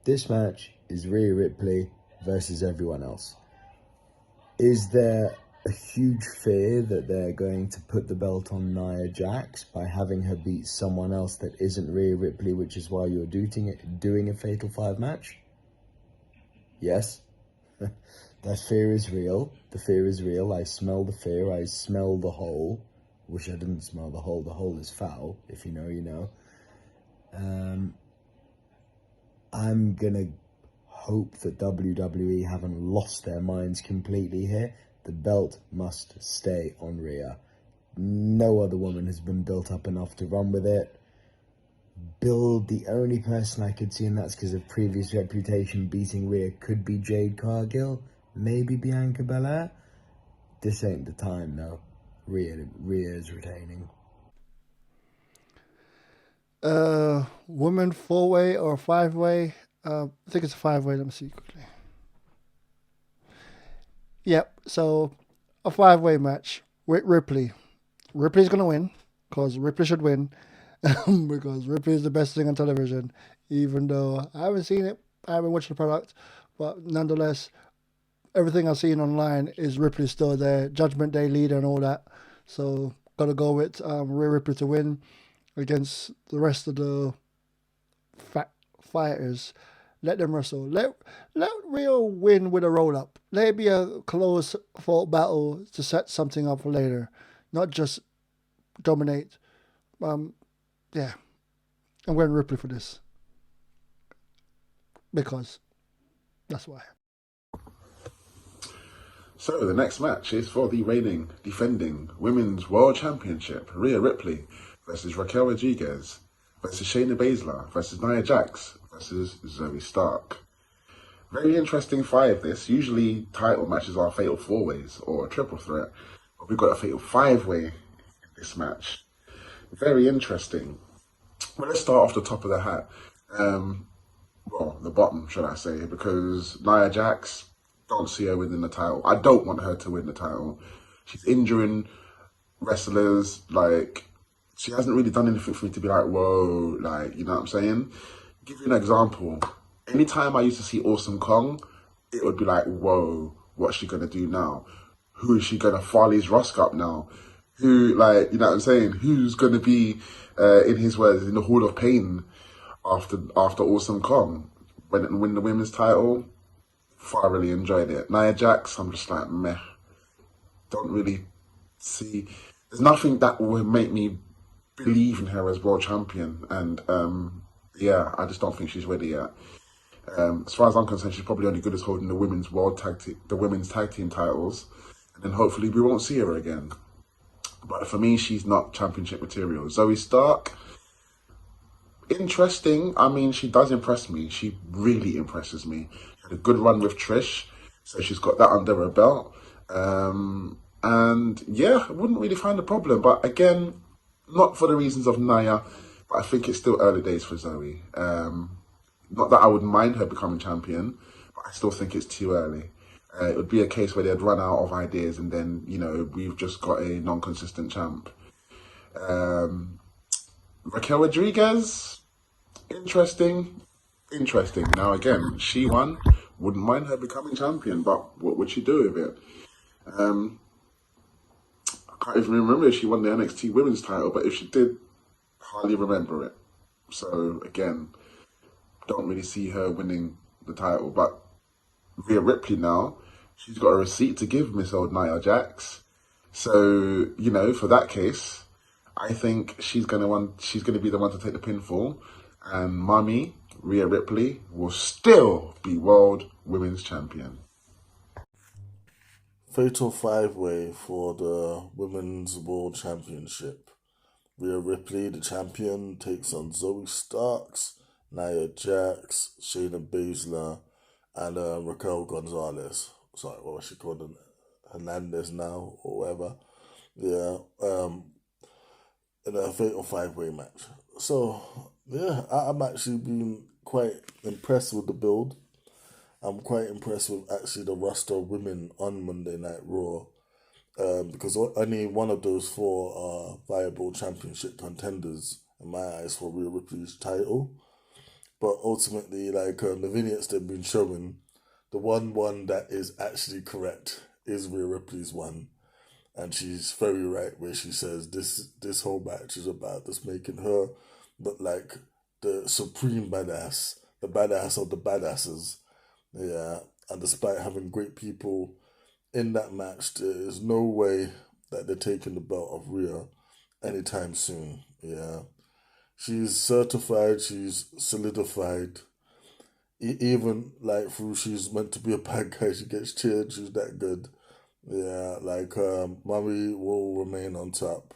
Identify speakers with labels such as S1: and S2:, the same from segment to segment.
S1: This match is Rhea Ripley versus everyone else. Is there a huge fear that they're going to put the belt on Nia Jax by having her beat someone else that isn't Rhea Ripley, which is why you're doing a Fatal 5 match? Yes. That fear is real. The fear is real. I smell the fear. I smell the hole. Wish I didn't smell the hole. The hole is foul. If you know, you know. I'm gonna hope that WWE haven't lost their minds completely here. The belt must stay on Rhea. No other woman has been built up enough to run with it. The only person I could see, and that's because of previous reputation, beating Rhea could be Jade Cargill, maybe Bianca Belair. This ain't the time, though. Rhea is retaining.
S2: Women 4-way or 5-way? I think it's a 5-way. Let me see quickly. Yep, so a 5-way match with Ripley. Ripley's going to win, because Ripley should win, because Ripley is the best thing on television, even though I haven't seen it, I haven't watched the product, but nonetheless, everything I've seen online is Ripley still there, Judgment Day leader and all that, so got to go with Rhea Ripley to win against the rest of the fighters. Let them wrestle. Let Rhea win with a roll-up. Let it be a close fought battle to set something up for later, not just dominate. Yeah. I'm going Ripley for this. Because that's why.
S3: So the next match is for the reigning, defending Women's World Championship. Rhea Ripley versus Raquel Rodriguez versus Shayna Baszler versus Nia Jax versus Zoe Stark. Very interesting fight this. Usually title matches are fatal 4-ways or a triple threat. But we've got a fatal 5-way in this match. Very interesting. Well, let's start off the top of the hat. Well, the bottom, should I say, because Nia Jax, don't see her winning the title. I don't want her to win the title. She's injuring wrestlers, like, she hasn't really done anything for me to be like, whoa, like, you know what I'm saying? Give you an example. Anytime I used to see Awesome Kong, it would be like, whoa, what's she gonna do now? Who is she gonna Farley's Rusk up now? Who, like, you know what I'm saying? Who's gonna be, in his words, in the Hall of Pain after Awesome Kong? Win the women's title, thoroughly enjoyed it. Nia Jax, I'm just like, meh. Don't really see, there's nothing that will make me believe in her as world champion, and yeah, I just don't think she's ready yet. As far as I'm concerned, she's probably only good as holding the women's tag team titles, and then hopefully we won't see her again. But for me, she's not championship material. Zoe Stark, interesting. I mean, she does impress me. She really impresses me. She had a good run with Trish, so she's got that under her belt. And yeah, I wouldn't really find a problem. But again, not for the reasons of Nia, but I think it's still early days for Zoe. Not that I would mind her becoming champion, but I still think it's too early. It would be a case where they'd run out of ideas and then, you know, we've just got a non-consistent champ. Raquel Rodriguez, interesting. Now again, she won. Wouldn't mind her becoming champion, but what would she do with it? I can't even remember if she won the NXT Women's title, but if she did, hardly remember it. So again, don't really see her winning the title. But Rhea Ripley now, she's got a receipt to give Miss Old Nia Jax. So, you know, for that case, I think she's gonna be the one to take the pinfall, and Mummy Rhea Ripley will still be World Women's Champion.
S4: Fatal 5-way for the Women's World Championship. Rhea Ripley, the champion, takes on Zoe Starks, Nia Jax, Shayna Baszler, and Raquel Gonzalez. Sorry, what was she called? Hernandez now, or whatever. Yeah, in a Fatal 5-way match. So, yeah, I'm actually been quite impressed with the build. I'm quite impressed with actually the roster of women on Monday Night Raw, because only one of those four are viable championship contenders in my eyes for Rhea Ripley's title. But ultimately, like the vignettes they've been showing, the one that is actually correct is Rhea Ripley's one. And she's very right where she says this whole match is about just making her look like the supreme badass, the badass of the badasses. Yeah. And despite having great people in that match, there is no way that they're taking the belt of Rhea anytime soon. Yeah. She's certified, she's solidified. Even like through she's meant to be a bad guy, she gets cheered, she's that good. Yeah, like Murray will remain on top.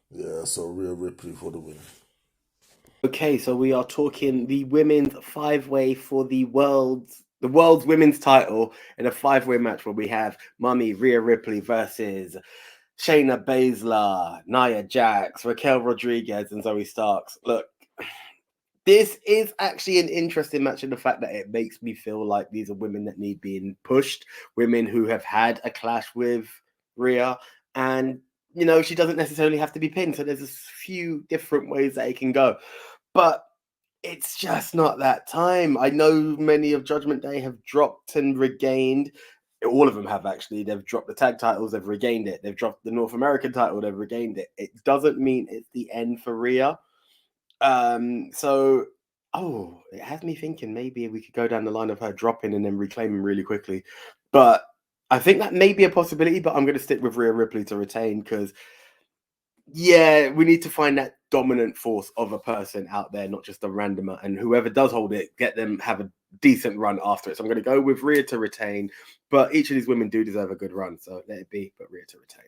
S4: Yeah, so Rhea Ripley for the win.
S5: Okay, so we are talking the women's 5-way for the world's women's title in a 5-way match where we have Mummy Rhea Ripley versus Shayna Baszler, Nia Jax, Raquel Rodriguez, and Zoe Starks. Look, this is actually an interesting match in the fact that it makes me feel like these are women that need being pushed, women who have had a clash with Rhea, and she doesn't necessarily have to be pinned. So there's a few different ways that it can go. But it's just not that time. I know many of Judgment Day have dropped and regained. All of them have, actually. They've dropped the tag titles, they've regained it. They've dropped the North American title, they've regained it. It doesn't mean it's the end for Rhea. So it has me thinking maybe we could go down the line of her dropping and then reclaiming really quickly. But I think that may be a possibility, but I'm going to stick with Rhea Ripley to retain because we need to find that dominant force of a person out there, not just a randomer. And whoever does hold it, get them have a decent run after it. So I'm going to go with Rhea to retain. But each of these women do deserve a good run. So let it be, but Rhea to retain.